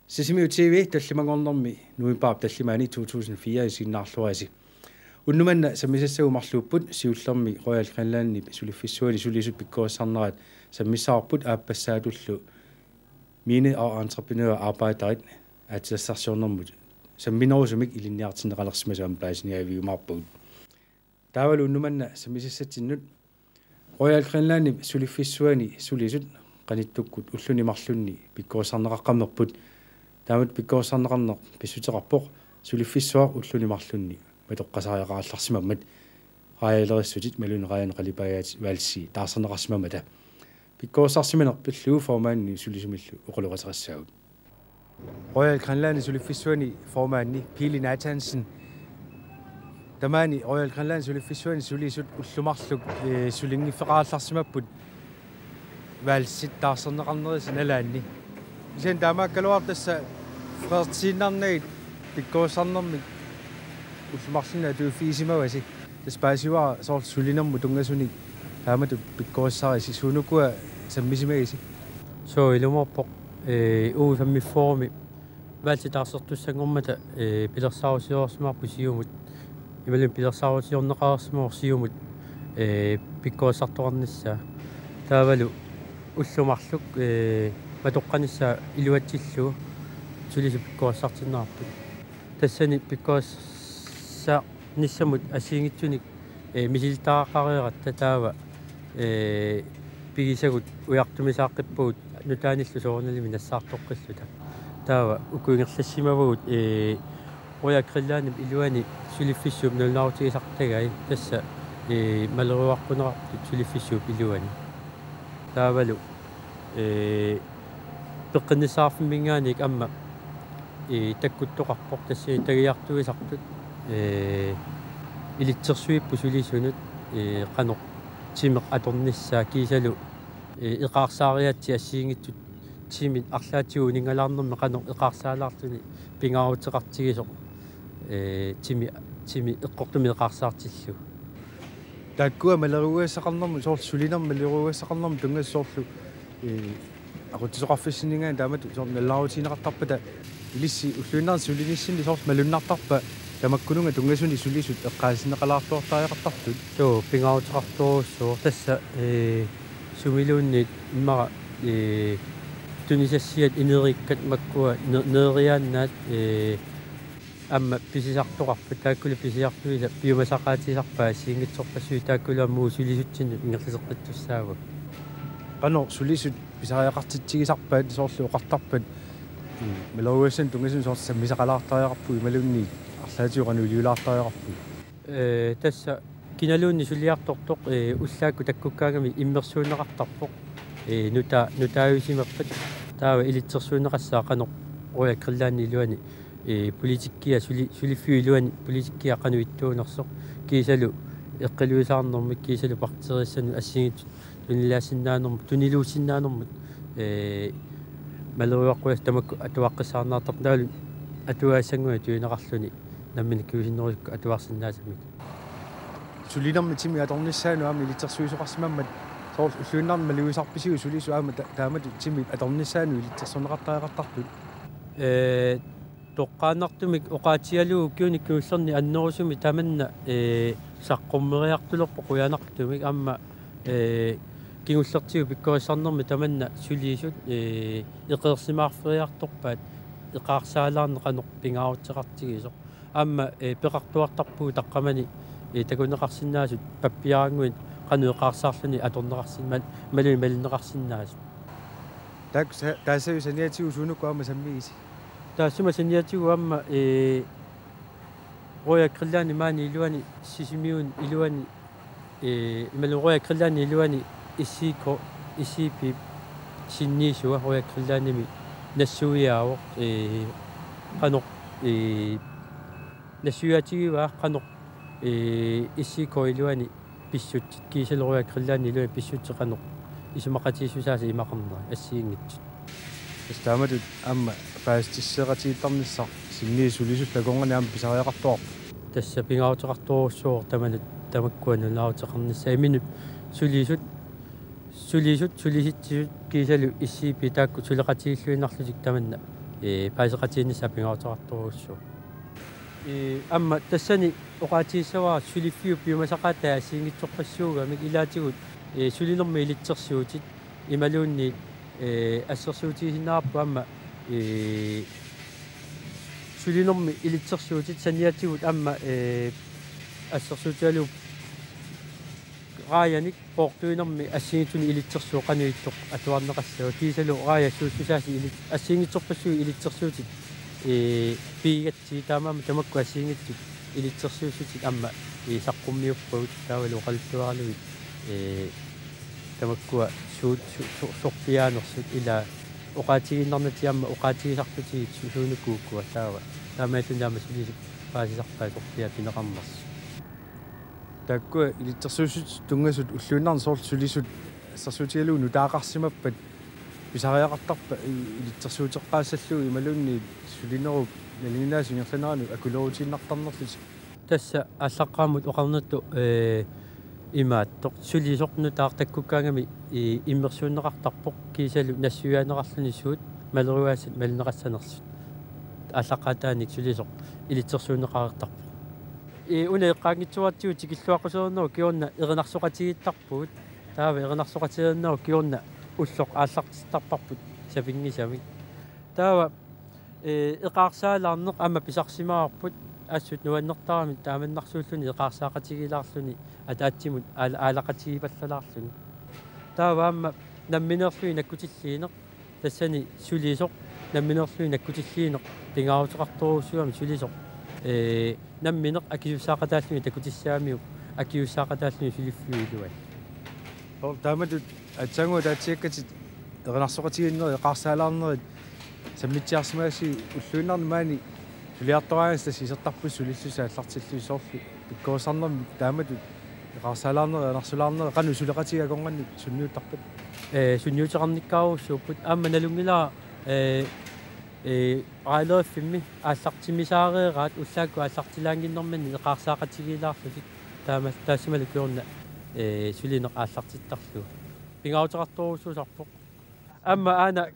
Sisimiu TV tallimangornermi nuipaap tallimaani 2004 isinnarluasi. Unnumanna sammisassagumarluupput siullermi Royal Greenlandni sulifissuani sulisut pikkuassarnerat sammissaarput aappassaatullu mine og entreprenør arbejderit at sassarsornermut samminorusumik ilinniartinneqalersimasam paasiniaviumarput. Taavalu unnumanna sammisassatinut Royal Greenlandni sulifissuani sulisut qanittukkut ullunimarlunni pikkuassarneqaqqammerput taamat pikkuassarneqarneq pissuteqarpoq sulifissuaq ullunimarlunni matoqqasariaqarallarsimammat raajalerисsutit malunerajan qalipajaat valsi taarserneqarsimamata pikkuassarsimanerpilluu formaanni sulisumillu uquluqaterissaagut Royal Greenlandni sulifissuani formaanni Pili Nathansen tamani Royal Greenlandni sulifissuani sulisut ullumarluk sulingiffeqarallarsimapput valsit taarserneqarnerisin alaanni isen taamaakkaluartassa Frederiksinarnagit pikkuassarnermik ullumarlunna tuufiisimavasi taspaasiuara soort sulinermu tungasuni taamatu pikkuassarisi suunukua sammisimagisi so ilumorpoq uu fammiformi valsit taarsertussangormata pilersaarusiorsimaarpu siumut imalun pilersaarusiorneqaarsimaorsiumut pikkuassartoqarnissa taavalu ullumarluk matoqqanissa iluatillu sulisu pikkuassartinnaarput tassani pikkuassa nissamut asiingitsunik misiltaaqareeratta taava pigisagut ujartumisaaqqipput nutaanillu soornalimi nassaartoqqilluta taava ukuingerlassimavugut Royal Greenlandni iluani sulifissuup nulnaarutigisartagai tassa maleruaqqunerartut sulifissuup iluani taavalu peqqinnissaarfimminngaanik amma takkuttoqarpoq tassini tagiartuisartut ilitsersuippu sulisunut qanoq timeq atornissaa kiisalu iqaarsaariatsi assiingittut timit arlaatigu ningalarnermi qanoq iqaarsaalaartuni pingaaruteqartigisoq timi eqqortumi iqaarsaartillu taakkua maleruuassaqarnermu soort sulinermi maleruuassaqarnermu tungassoorlu aqutisoqarfissinningaan taamatu soort nallaaruutiineqartarpata ilissi ulluinnaarni sulinissinni soort malunnartarpa tamakkununga tungasuni sulisut eqqaasinneqalaartuartaajaqartartut so pingaaruteqartorussoo tassa sumiluunni immara tunisassiat inerikkat makkua neeriaannaat amma pisisartoqarpa taakkulu pisisartuisa piumasaqaatisarpaa siingitsorpassui taakkulaammuu sulisutsinnu ingerliseqqittussaava qano sulisut pisariaqartitsigisarpaat soorlu oqartarpat maleruuassan tungasun soort sammisaqalaartaajaqarpu imalunni arlaatiuqanu uliulaartaajaqarpu tassa kinaluunni suliartortoq ullaakku takkukkaangami immersuunneqartarpoq nutaayusimappat taava ilitsersuunneqassaa qanoq Royal Greenlandni iluani politikkia suliffiu iluani politikkia qanu ittuunersoq kiisalu eqqiluisaarnermik kiisalu parteriissanu assiingit tunilaassinnaannermut tuniluussinnaanermut maleruaqquas tamakku atuaqqissaarnaartar taalu atuaassangua tuineqarluni namminikkuusinnerusukku atuarsinnaasamik sulinermi timi atornissaanu aami ilitsersuisoqarsimammat soort ulluinnaarni maliuisarpisigu sulisu aama taamatu timi atornissaanu ilitsersuneqartaajaqartartut toqqaannartumik oqaatialuu kiunikkuullerni annerusumi tamanna saqqormeriartulerpo quyanartumik amma kingullertigu pikkuassarnermi tamanna suliisut iqeersimaarferiartorpaat iqaarsaalaarne qanoq pingaaruteqartigisoq amma peqartuartarpuu taqqamani takuneqarsinnaasut pappiaranguin qanu iqaarsaarluni atorneqarsinman maluni malinneqarsinnaas taassayu saniatigu suunukku aama sammigisi taassuma saniatigu amma Royal Greenlandni maani iluani sisimiun iluani imalun Royal Greenlandni iluani isiipi sinniisua Royal Greenlandnimi nassuiaavoq qanoq nassuiatigiva qanoq issiko iluani pissut kiisal Royal Greenlandni iluani pissut qanoq isumaqatiisusaasa imaqarnera assiingitsit taamatut amma paastisseqatiittarnissar sinniisulisut lagongani aama pisariaqartoor tassa pingaaruteqartorussoo tamakkuanu laaruteqarnissa iminut sulisut sulisitsisut kiisalu issiipi taakku suleqatiilluinarlusik tamanna паисеқатииннисса пингаутеқартуруссуу амма тассани оқаатииссаваа сулиффиу пиумасақатаа ассиингитсорпассуугамик илаатигут сулинерми илитсерсуутит ималуунни ассерсуутигинаарпу амма сулинерми илитсерсуутит саниатигут амма ассерсуутиалу рааяник портуинерми ассингитуни илитсерсуу кануиттоқ атуарнеқассава кисалу раая суусусааси ассингитсорпассуу илитсерсуутит пигатси таамаама тамакку ассингитсут илитсерсуусутит амма саққуммиуппагут таавалу оқаллуарлугит тамаккуа суут сорпиаанерсут ила оқаатигиннарнати амма оқаатигисартутигит суунукууккуа таамаатунаама сулисип паасисарпаа сорпиа пинеқарнерс такку илитсерсуусут тунгасут уллуиннарни соорлу сулисут ассерсуутигалууну таақарсимаппат писариақартарпа илитсерсуутеққаассаллуу ималуунни сулинеру налинаасу ингерланарану акулоорутииннартарнерлути тасса аллаққаамут оқарнатту имааттоқ сулисоқну таартаккуккаангами иммерсууннеқартарпоқ кисалу нассуяанеқарлуни суут малеруаасат малнеқассанерсут аллаққатааник сулисоқ илитсерсууннеқарертарпоқ унеэққаангитсуартиу тикиллуаққусернеру киорна еринарсоқатигиттарпуут таава еринарсоқатигернеру киорна уллоқ ааллартиттарпарпут сапингисами таава эқарсаалаарнеқ амма писарсимаарпут ассут нуаннертарами тааманнарсууллуни эқарсаақатигилаарлуни атаатсимут аалақатигипаллалаарлуни таава амма намминерлуи наккутиллиинеқ тассани сулисоқ намминерлуи наккутиллиинеқ пингаарутеқарторуссуами сулисоқ намминеқ акиуссаақатааллуни такутиссаамиу акиуссаақатааллуни сулиффиулуай тааматут атсангу таатсиаккатит еринарсоқатигиннери эқарсаалаарнерит саммитсиарсимааси уллуиннарни маани сулиартораангас тассисертарпус сулиссуса аллартиллуи соорлу пиккоосарнерми тааматут эқарсаалаарнери ернарсулаарнери қану сулеқатигаконгани сунниуттарпат сунниутеқарниккааруссууппут аама налунгилаа аалерфимми ааллартимисаареераат уллаакку ааллартилаангиннэрмани эқарсаақатигилаарлусик таама таассималу киорна сулинеқ ааллартиттарлу пингаарутеқарторуссуусарпоқ амма аана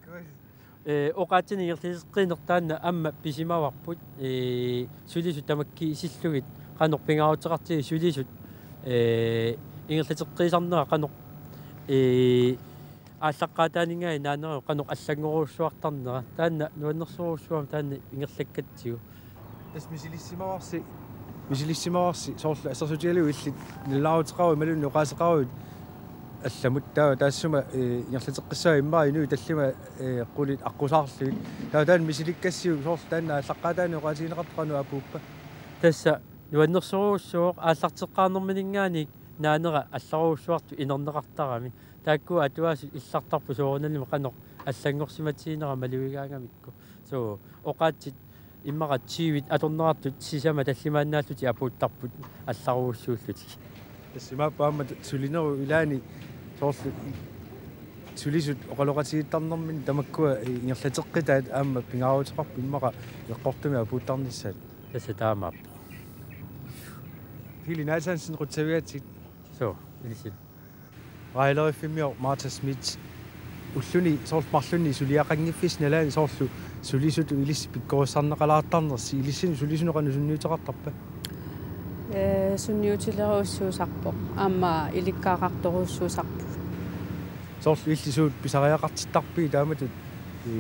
оқаатини ирлисеққинертаанна амма писимаварпут сулисут тамакки исиллугит қанеқ пингаарутеқартиги сулисут ингерлатеққисарнера қанеқ ааллаққаатаанингай наанеру қанеқ аллангоруссуартарнера таанна нуаннерсуруссуам таанна ингерлаккатсигу тас мисилиссимаварси соорлу ассерсутигалу иллит ниллаарутеқару малунни оқаасеқаруут алламут таа таассума ингерлатеққиссаа иммаа инуи таллима қулит аққусаарлугит таа таан мисиликкассиу соорлу таанна ааллаққаатаани оқаатигинеқартоқану апууппа тасса нуаннерсуруссуоқ ааллартеққарнерминингаани наанера алларуссуарту инернеқартарами таакку атуасу иллартарпу соорналима қанеқ аллангорсиматиинера малуигаангамикку соо оқаатсит иммара тивит аторнеартут сисама таллимааннааллути апууттарпут алларуссууллути тассима паама сулинеру илаани соорлу сулисут оқалоқатигиттарнэрмин тамаккуа ингерлатеққитаат аама пингаарутеқарпу иммара эққортуми апууттарниссаат тасса таамааппо Hili Nathansen rutavиатит соо илисил райлериффимиор Марта Смит уллуни соорлу марлуни сулиақангиффис налаани соорлу сулисуту илисси пиккоосарнеқалаартарнерси илиссини сулисунеқану сунниутеқартарпа сунниутилеруссуусарпоқ аама иликкаақарторуссуусарпу соорлу иллисуут писариақартиттарпи тааматут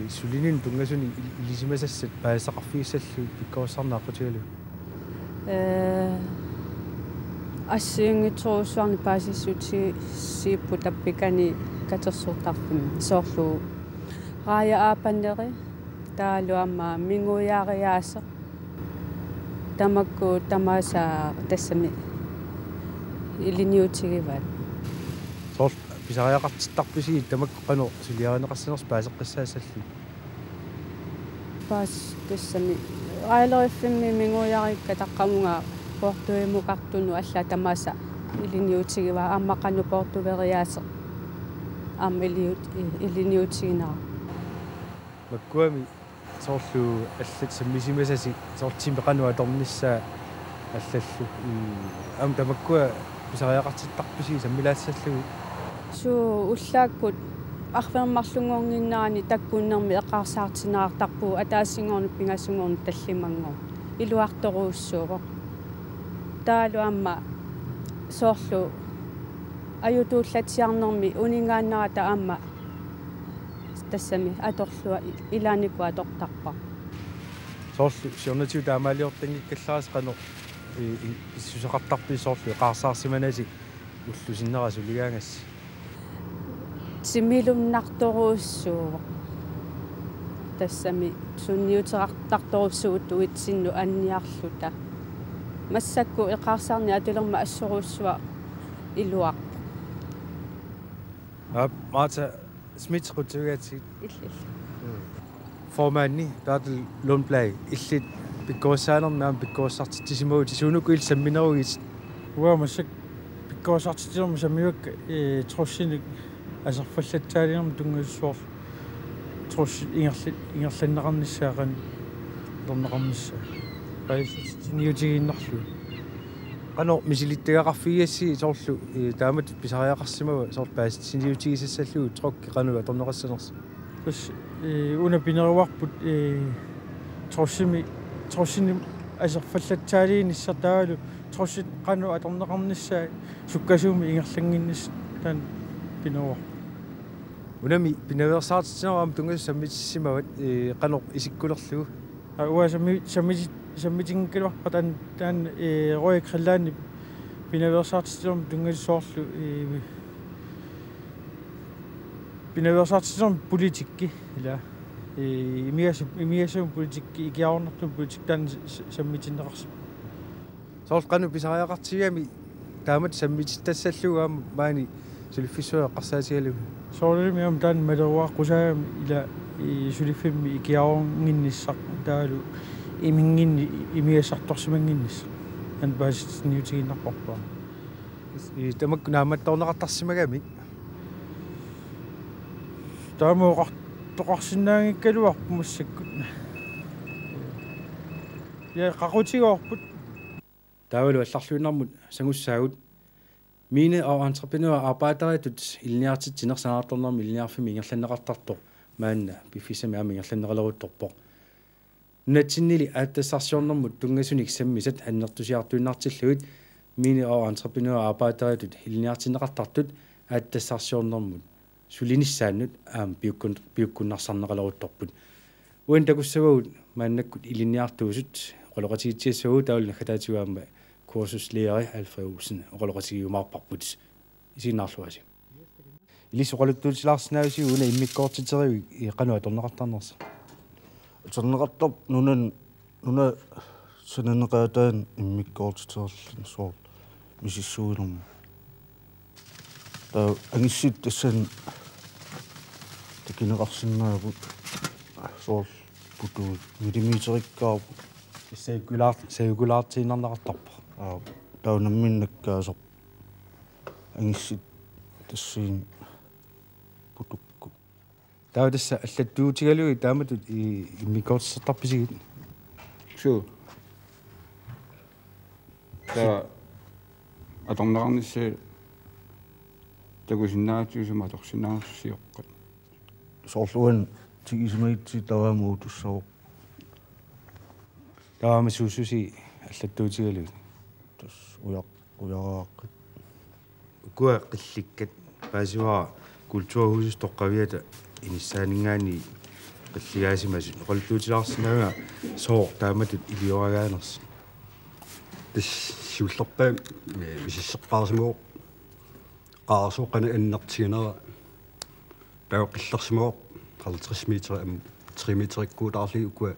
сулинин тунгасуни илисимасассат паасақарфигиссаллу пиккоосарнааққутигалу ассиингитсоруссуарни паасиссути сииппу таппикани катерсууртарфим соорлу раая аапаннери таалу амма мингуяариааса тамакку тамааса тассами илиниутигиваат соорлу писариақартиттарписи тамакку қано сулиаринеқассинерс паасеққиссаассаллу паас тассами раилериффимми мингуяарикка таққамунга портуимукартуну алла тамааса илиниутигива аммақану портувериаase амма илиниутигинаа маккуами соорлу аллат саммисимасаси соортим пеқануа торниссаа аллаллу ам тамаккуа писариақартиттарписи саммилаассаллуги суу уллааккут арфермарлунгорниннаани таккууннэрми эққарсаартинаартарпу атаассингорну пингасунгорну таллимангор илуарторууссууво таалу амма соорлу аютууллатсиарнэрми унингааннарата амма тассами аторлуа илааникуа тортарпа соорлу сиорнатиу таамаалиортангиккалларас qano иссусеқартарпи соорлу эқарсаарсиманаси уллусиннерасу лигаангасси симилумнарторууссууво тассами сунниутерартарторуссуут уитсинну анниарлута массакку эқарсаарни атулерма ассоруussуа илуақ Martha Smith rutsugaati илли formanni Bertel Lundblad illit pikkuussaanernaam pikkuussartitisimuuti suunukuil samminerugit уамасак пиккуасартитиерма самиук троссиник асерфаллатсаалиерма тунгуссуор тросси ингерланнеқарниссаақан лорнеқарнisса паиситиниутигииннарлу qano misilittagaqarfigassi soorlu taamat pisariaqarsimava soor paasitiniutigisassallugu trokki qanuga torneqassaners пас уна пинеруарпут троссини асерфаллатсаалииниссартаалу тросси qaну аторнеқарниссаа суккасууми ингерлангиннис таан пинеруар unami pinaversaartitsineraam tungas sammitsimavат qano isikkulerlugu уа саммитингкалуарпа таан роек халлаани пиневерсаартитсерми тунгасоорлу пиневерсаартитсерми политикки ила имиасум политикки икиарнартум политик таан саммитиннеқарси soorl qanu pisariaqartigami taamat sammititassallугаама маани сулиффиссуеққарсаатигалуг соорилмиам таан малеруаққусаагами ила сулиффимми икиаорнгинниссақ таалу имингинни имиасарторсимангиннис ан бааситниутигиннарпарпаа тамакку нааматторнеқартарсимагами таамуоқартоқарсинаагиккалуарпу массаккут я қақутигоорпут таавалу алларлуиннармут сангуссаагут мine og entreprenør arbejderetut ilniartit tinersanartornermi ilniarfimi ingerlanneqartartor maanna bifisami ami ingerlanneqaleruttorpoq natsinnili aattassarsiornermut tungasunik sammisat annertusiartuinnartilluit mine og entreprenør arbejderetut ilniartinneqartartut aattassarsiornermut sulinissaannut aam piukkunnarsarneqaleruttorput uan takussavagut maannakkut ilinniartuusut qoloqatigitsiassugu taulna khataatiuaamma kursuslærer Alfred Olsen oqoloqatigiumaarparput isiinnaarluasi ilissoqaluttuutilaarsinaagusi una immikkoortiteriu iqanu atorneqartarnersa atorneqartarp nuna sananeqaataan immikkoortitererlun soor misissuunermu taa angissit tassan takineqarsinnaagut soor putuut millimeterikkaarpu saagulaartiinarneqartarpa таунамминнаккаасоқ ангиссит тассиин путукку таудасса аллаттуутигалуги тааматут иммикоорсертарписигит су та аторнеқарнissaи такусиннаатиусума торсинаарсиоққат соорлуан тигисмаитси таваамуу туссавоқ таама суусуси аллаттуутигалуги тас уяааққит куа қилликкат паасуара культурхусус тоққавиата иниссаанингаани қиллигаасимасут қолтуутилаарсинага соор тааматут илиорагаанерс тас сиуллерпаа мисиссеққарсимоо қаарсоққана аннартигинера таа қиллерсимоо 50 метр 3 метриккуутаарлиу куа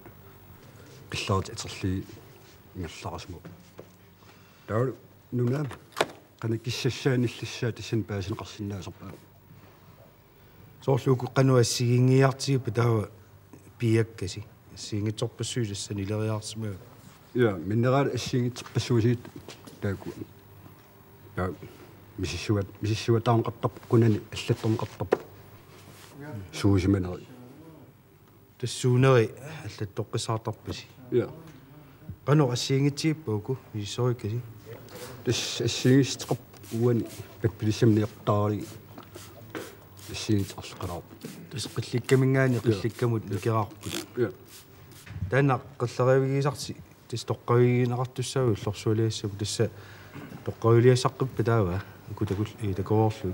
qillaarit aterli ingallarasmu tau nuna qana kissassaanillissaa tassan paasineqarsinnaaserpaa soorluuku qanu assigingiartigipa taava piakkasi assiingitsorpassuulassan ileriaarsimaga ja minneraat assiingitserpassuusiit taaku tau misissuataarneqartarp kunani allattorneqartarp suusimaneri tassuuneri allattoqqissaartarpasi ja qanu assiingitsigippuuku issoikasi tas assiingisteqarp uani pappilissamniaqtaari иссигитерлеқалаа тус қилликкамингаани қилликкамут никераарпут таана қаллариавигисарти тис тоққавигинеқартуссааву уллорсуалиассаму тасса тоққавилиассаққиппа таава акутакул такоорлуи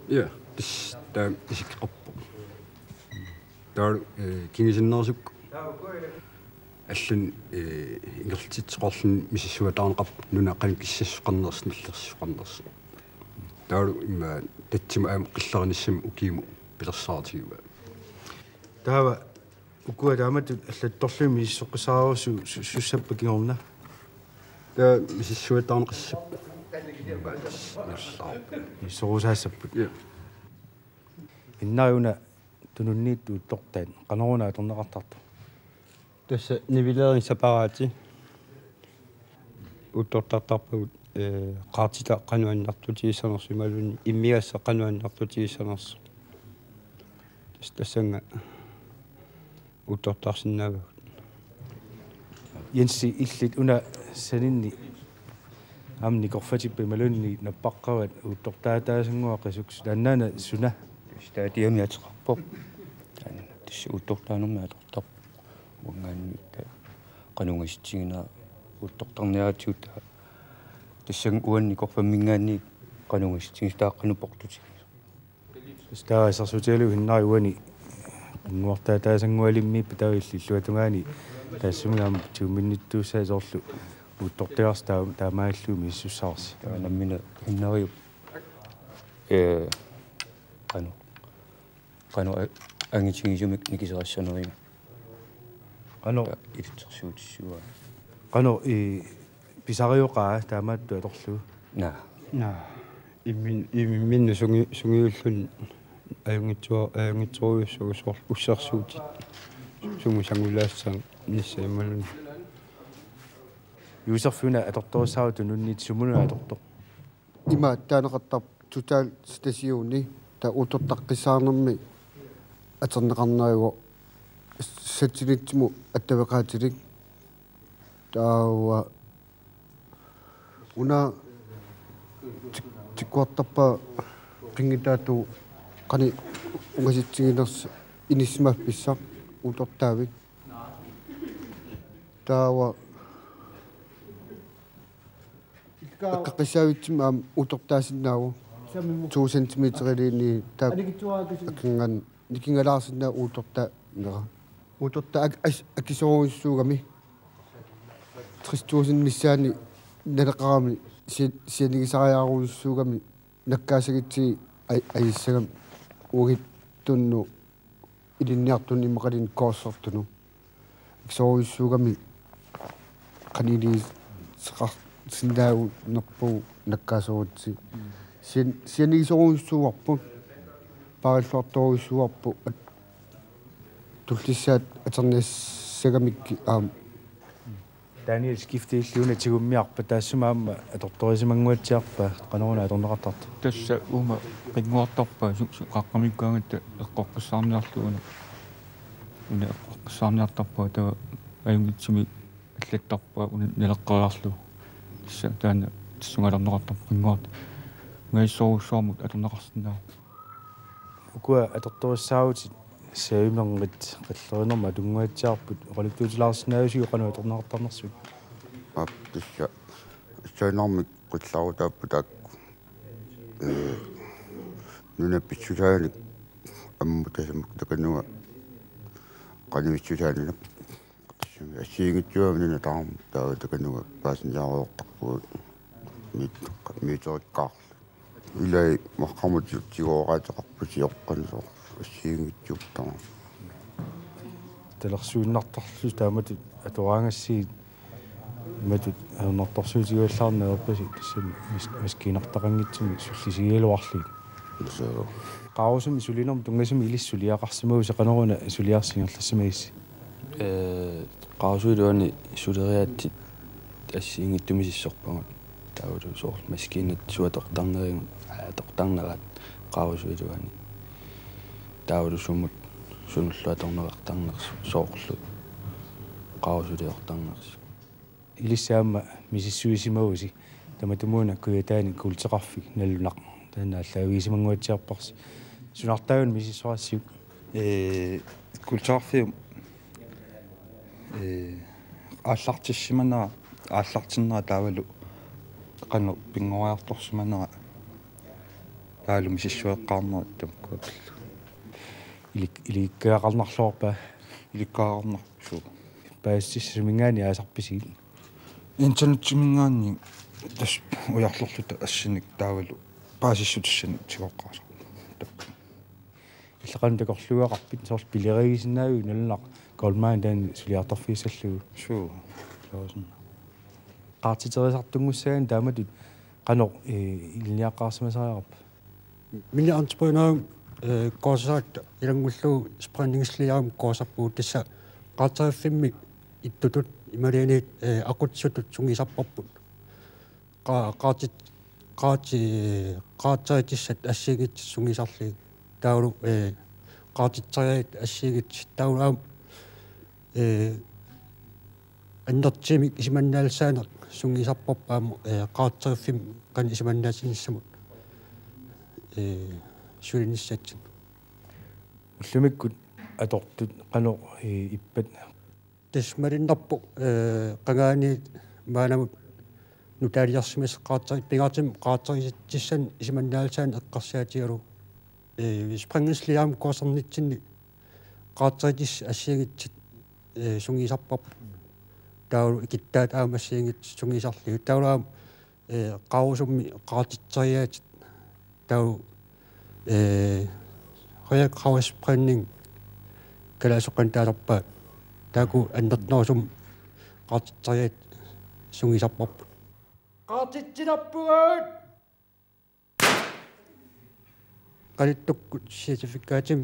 я тис таа исикқарпу таа кинисиннерсук аллун ингерлтитсеқорлун миссуатаарнеқап нунаққан киссассуқарнерс ниллерсуқарнерс таа има татсима аам қиллариниссам укииму пилерсаартигуа таава укуа таамат аллатторлуми миссоққисаарусу суссаппа кигорна таа миссуатаарнеқассап миссорусаассаппут иннааюна тунунниитту уттортаан канарунаа торнеқартарту тасса нивилерин сапараати уттортартарпагут qaartita qanuannartutiissanersumaluni immiassa qanuannartutiissanersu тассанга уттортарсиннаавагут Jensi illit una sanинни амни корфатиппи малунни наппаққават утторtaataasангуаққисукс тааннаана суна стаатиамиатеқарпоқ таана тисси уттортаанумма атортар уангааннита qanungassitsigina уттортарниаратиута тиссан уанни корфаммингаанни qanungassitsigis тааққанупортутиг стаасарсутиалу хиннари уани нуартаатаасангуалиммиппа тавиллиллуатунгаани тассумгаам тиумминниттууссаа соорлу уттортиарс таамааллуми иссуссаарси наммина иннариу qanu ангитигисумик никисерассанерима qano илтерсуутиссуа qano писариоқаа таамаатту аторлу на имминну сунгиуллун аюнгитсуруйуссугу соор уссерсуутит сунгу сангулаассаа ниссаималун юусерфуна аторторсаавту нуннит сумуна аторто има таанеқартар тутаал стасиуни та утортаққисаарнэрми атернеқарнариго сатсилитсиму аттавеқаатилик таава уна тиккуартарпа қингитаату қани унгаситсигинерс иниссимаффиссар утортаавик таава аққисаавитсима аам утортаасиннааву 2 сантиметрилини таа акинган никингалаарсинаа уторта нера уторта акисоруиссуугами 3000 миссаани налеқарами сианигисариааруиссуугами наккаасагитси аиссагам угиттунну илинниартунни мақалин кооссортуну акисоруиссуугами канили сеқар синдаау нерпу наккаасорутси сианигисоруиссууарпу параллуарторуиссуарпу тултиссаат атерниассагамикки Daniel skifteilluuna tигуммиарпа таассумаама аторторисимангуатсиарпа qanaruna аторнеқартарта тасса ума пингуартарпа қаққамиккаагатта эққоққиссаарниарлугуна уна эққоққиссаарниартарпа тава аюнгитсими аллаттарпа уна налеққариарлу тасса таана тассунгалернеқартарпа пингуарт ngaissoruussuarmut atorneqarsinnaa ukua atortorissaavut saimnerngit qallerinerma tunguatsiarput oqaluktuutilaarsinnaavisiu qanu atorneqartarnersut тисса саинармик qillaaruutaapputak нунапписсусааник амму тасамук такануга qanivissусаанинап ассиингитсуавнина таарм таа такануга паасинjaaruoqqarpugut миитериккаар илай маққамутигоогаатеқарпусиоққансоо ассиингитсуптаа талерсуиннартарлу тааматут атураангассии матут норторсуутигуаллаарнеерпаси тассами маскинартақангитсуми суллисигиалуарлуит qausumi sulinerm tungasumi ilissuliaqarsimagu seqaneruna suliarsingerlassamaissi qaasuiluani suleriaattit ассиингиттумисиссорпагут таавалу соор маскинат суатортарнеригу аатортарнерат qaasuiluani таавалу сумут сунуллуаторнеқартарнерс соорлу qaasuliортарнерс илиссаама мисиссуисимагуси таматумуна куятаани култеқарфик наллунақ таана аллаависимангуатсиарпарси sunartaun misissorassiu kulturfium ааллартиссиманера ааллартиннера таавалу qannu pinguariartorsimanera таалу мисиссуэккаарнера тамаккуаппиллу иликкаақарнарлуорпа иликкаарнарсу паассиссумингаани аасарписигил интернетсимингаанни тас уярлерлута ассиник таавалу паасиссутиссани тигоққарса иллеқан такорлуақарпит соорл пилеригисиннаавиу налунақ колмаан таани сулиарторфииссаллугу суу лаасна qaartiterisartungussaan taamatut qanoq ilniaqqaarsimasariarpa Minne entreprenør korsat ilangullu springingsliaam korsappuut tassa qaatariffimmi ittutut imalianit aqutsutut sungisarparput qaatitissat assiigit sungisarli taulu qaatittariat assiigit taulaam аннертимик исиманнаалсаанер сунгисарпарпааму qaatariffim qan isimannaasinissamut сулиниссатсин уллумиккут атортут qanoq иппат тасмариннарпу qagaani маанамут нутаалиарсимас qaatari пигаатим qaatarisittissan isimannaалсаан эққарсаатигалу спрингслиаам коорсернитсинни qaataritис ассиагитсит сунгисарпарпу таулу икиттаат аамассиингит сунгисарлигу таулаам qaarusummi qaatitteriaat тау хояк хаусприннинг калаасоққан таалерпаа тааку аннернерусум qaatitteriaat сунгисарпарпут qaatittilappugaat qalиттуккут сертификаатим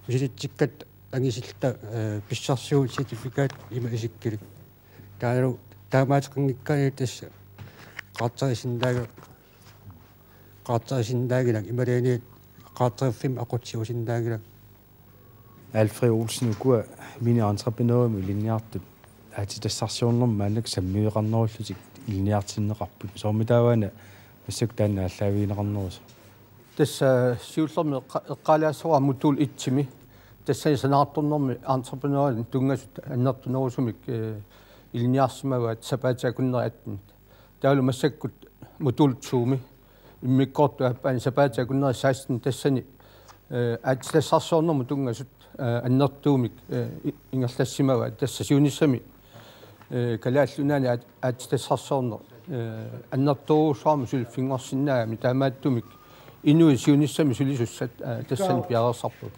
мисилитсиккат ангисилта писсарсуут сертификаат има исиккилик таалу таамаатеқингиккаани тасса qaatarisindaagilak imalianiit qaatariffim aqutsiusindaagilak Alfred Olsen ukua mini entreprenørmi linniartut атитассарсиорнэрма анак саммиеқарнеруллутик илниартиннеқарпут соормитаавана массак таанна аллаавиинеқарнерус тасса сиуллерми эққалаассуа мутул итсими тассани санаартторнэрми entreprenørин тунгасут аннертунерусумик илниарсимаваат сапаатиакуннери аттин таалу массаккут мутултсууми иммиккорту аппаани сапаатиакуннери 16 тассани атилассарсуорнэрму тунгасут аннертуумик ингерлассимаваат тасса сиуниссами калааллунаани атилассарсуорнер аннертуусаарми сулфингорсиннаами таамааттумик инуи сиуниссами сулисуссат тассани пиарерсарпут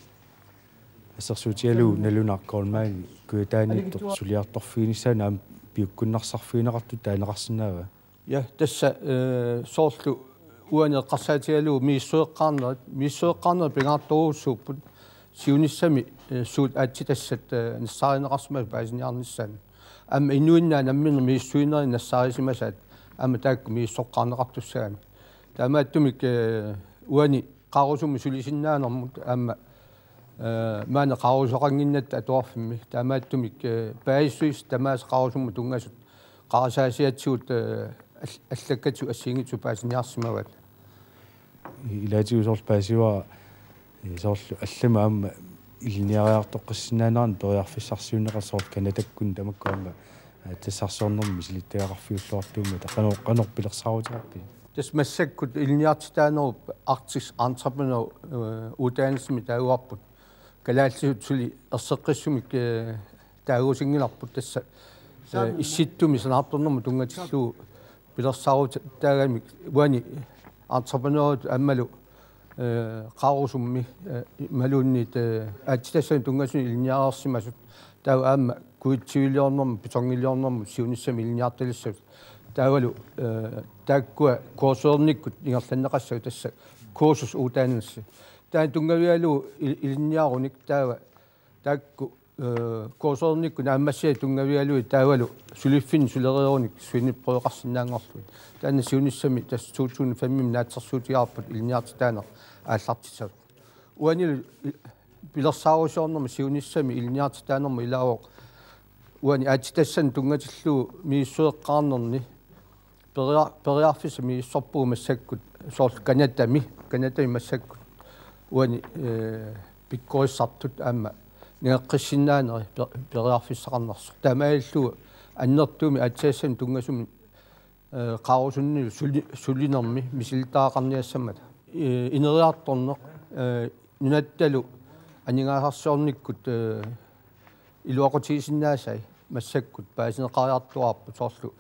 ассерсуутиалу налунаркоолмаани куитааниттор сулиарторфииниссаанаам пиуккуннарсарфиинеқарту таанеқарсинаава я тасса соорлу уанеққарсаатигалу миссуеққарнер пигаартуруссууппут сиуниссами суут аатситассат нассааринеқарсимас паасиниарниссаани амма инуиннаа намминер мииссуинери нассаарисимасаат амма таакку мииссоққарнеқартуссаами таамааттумик уани қаарусумми сулисиннаанермут амма маана qaarusоqanginnat atuarfimmi taamaattumik paissuis tamaas qaarusummu tungasut qaarsaasiatsiut allakatsu assiingitsu paasiniarsimavaat илаатигусорл паасиуа соорлу аллама аама илниариартоққиссинаанаан периарфиссарсиунеқарсорл канатаккун тамаккуама тассарсуорнэрми силиттеақарфиуллуартуумма тақанор пилерсааруутиқарпи тас массаккут илниартитаанеруп артикс entrepreneur удаансми тауарпут калаалсиут сули ерсеққиссумик таагусингиларпут тасса исситтуми санаарторнэрму тунгатиллуу пилерсааруут таагамик уани entrepreneur аммалу qaarusummi малууннит аатитассани тунгасуни илниаарсимасут таа аама куитсивилиорнэрму питонгилиорнэрму сиуниссами илниарталиссавут таавалу тааккуа коорсуерниккут ингерланнеқассагу тасса коорсус уутааннасси таа тунгавиалу илниааруник таава таакку коорсуерникку нааммассиа тунгавиалуи таавалу сулиффин сулериоруник суиниппоеқарсинаангорлуит таанна сиуниссами тас 2005 наатсерсуутиаарпут илниартитаанер ааллартисав уанил пилерсаарусуорнэрми сиуниссами илниартитаанерми илаавоқ уани аатитассан тунгатиллуу мииссуеққарнерни периарфиса мииссорпуу массаккут соорл канатами массаккут уани пиккорissartut аама неэккиссиннаанери периарфиссақарнарсо тамаиллу аннертуми атсаассам тунгасуми qaarusунни сулинерми мисилтаақарниассамата инериарторнеқ нунатталу анигаасарсиорниккут илуақутигисиннаасай массаккут паасинеқариартуарпу соорлу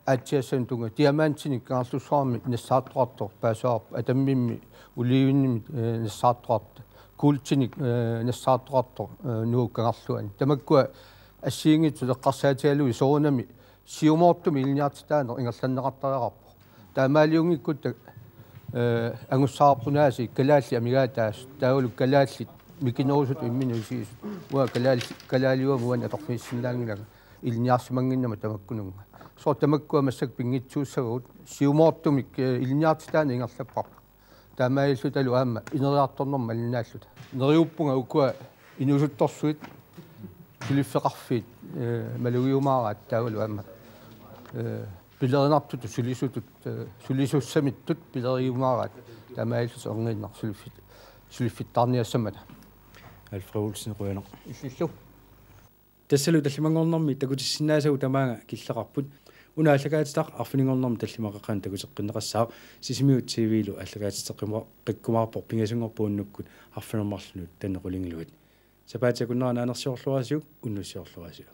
атсаассам тунга диамантиник каарлуссуарми нассааттуартор паасуарпу атаммимми уливинними нассааттуарта култиник нассааттуартор нууккагарлуани тамаккуа ассиингитсу леққарсаатиалуи соонами сиумоортуми илниартитаанер ингерланнеқартариараппо таамаалиунгиккут ангуссаарпунааси калаалли амигаатаас таавалу калаалли микинерусут имминусиисут уа калаалиуам уан аторфиссиннаангилага илниарсимангиннама тамаккунунга соо тамаккуа массак пингитсууссагут сиумоортумик илниартитаана ингерлаппарпу таамааллу талу аама инериарторнерма алинааллута нериуппунга укуа инусутторсуит сулиффеқарфиит малуиумаараат таавалу аама пилеринартут сулисуссамиттут пилериумаараат таамааллус орниннар сулиффиттаарниассамата Alfred Olsen Røner иллиллу тассалу таллимангорнэрми такутиссинаасагу тамаага киллеқарпут унааллагаатитақ арфинингорнэрми таллимақаққан такутеққинеқассаа сисимиут тивилу аллагаатитеққима қиккумаарпор пингасунгорпууннуккут арфинермарлунут танеқулингилуат сапаатакуннера наанерсиорлуасиук уннуссиорлуасиу